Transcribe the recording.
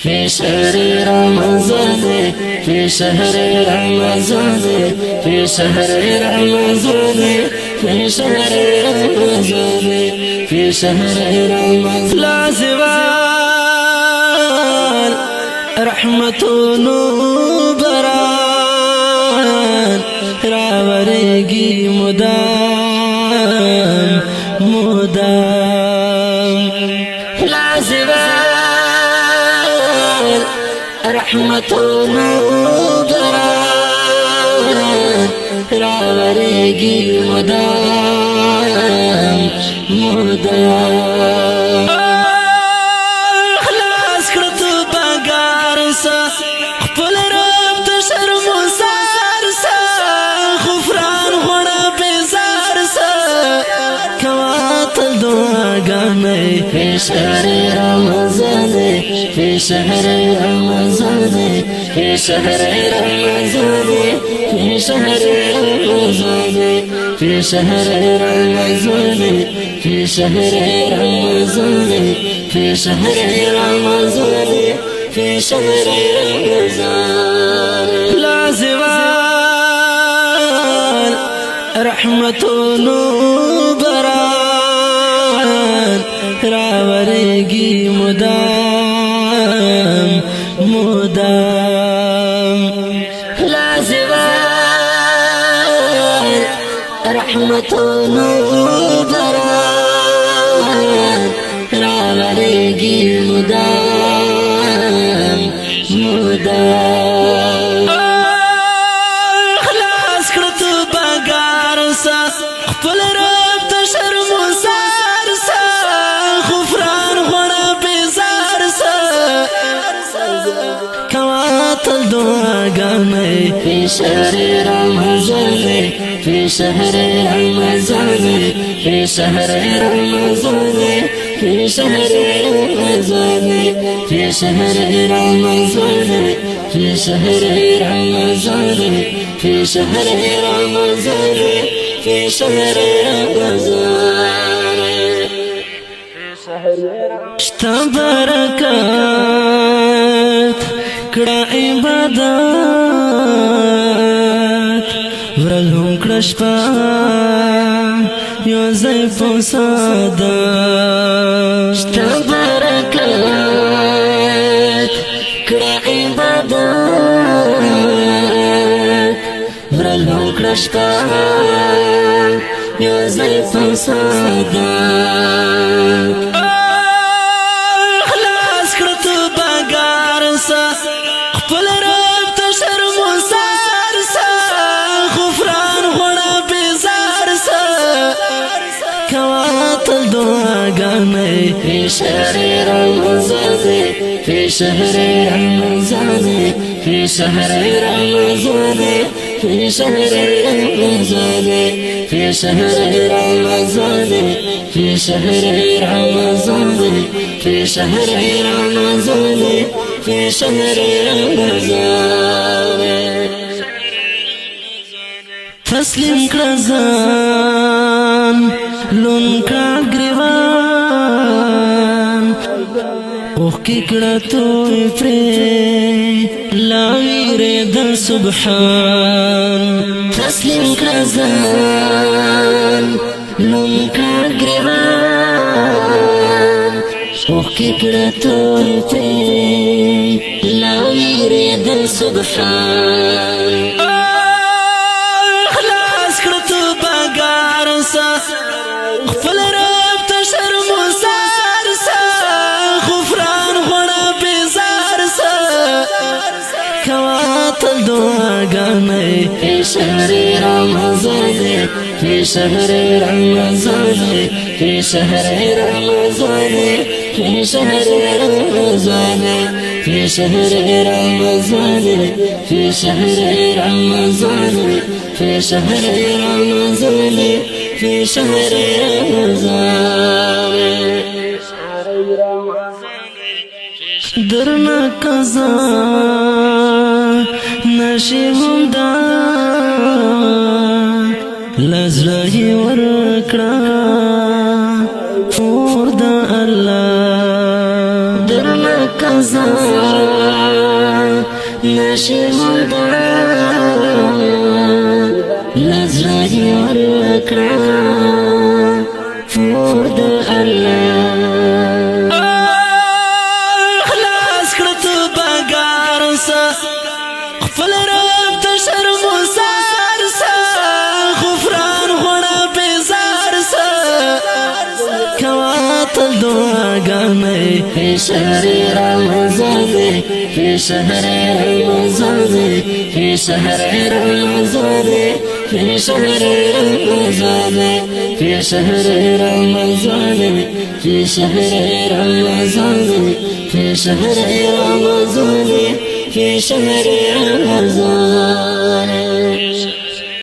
في شهر رمضان في شهر رمضان في شهر رمضان في شهر رمضان في شهر رمضان لازوال رحمتونه باران راویږی مودام مودام لازوال رحمتونه باران راویږی مودام مودام خلاص کړه تو بګار سا خپل رب ته شرم وسار سا غفران غواړه بیزار سا کواتل دعاګانې په شهر رمضان في شهر رمضان في شهر رمضان في شهر رمضان في شهر رمضان في شهر رمضان في شهر رمضان في شهر رمضان لازوال رحمتونه باران راویږی مودام مودام لازوال رحمتونه باران راویږی مودام مودام خلاص کړه تو بګار سا خپل رب ته شرم وسار سا غفران غواړه بیزار سا کواتل دعاګانې په شهر رمضان في شهر رمضان في شهر رمضان في شهر رمضان في شهر رمضان في شهر رمضان في شهر رمضان في شهر رمضان شتا برکات کړه عبادت ورلهم کړه شپه یو ځای په سعادت شتا برکات کړه عبادت ورلهم کړه شپه یو ځای په سعادت خپل رب ته شرم وسار سا غفران غواړه بیزار سا کواتل دعاګانې په شهر رمضان في شهر رمضان في شهر رمضان في شهر رمضان في شهر رمضان في شهر رمضان في شهر رمضان في شهر رمضان تسلیم کړه ځان لون کړه ګریوان اوښکې کړه توی پرې لاویرې د سبحان تسلیم کړه ځان لون کړه ګریوان اوښکې کړه توی پرې لاویرې د سبحان خلاص کړه تو بګار سا خپل رب ته شرم وسار سا غفران غواړه بیزار سا کواتل دعاګانې په شهر رمضان في شهر رمضان في شهر رمضان في شهر رمضان في شهر رمضان في شهر رمضان في شهر رمضان في شهر رمضان درنا قضا نشي هم دا لزرهي ورکړه فور دا الله درنا قضا رمضان نشي مودام لزرعي ورکړه فور د الله خلاص کړه تو بګار سا خپل رب د شرم وسار سا غفران غوړه بیزار سا کواتل دعاګانې في شهر رمضان في شهر رمضان في شهر رمضان في شهر رمضان في شهر رمضان في شهر رمضان في شهر رمضان في شهر رمضان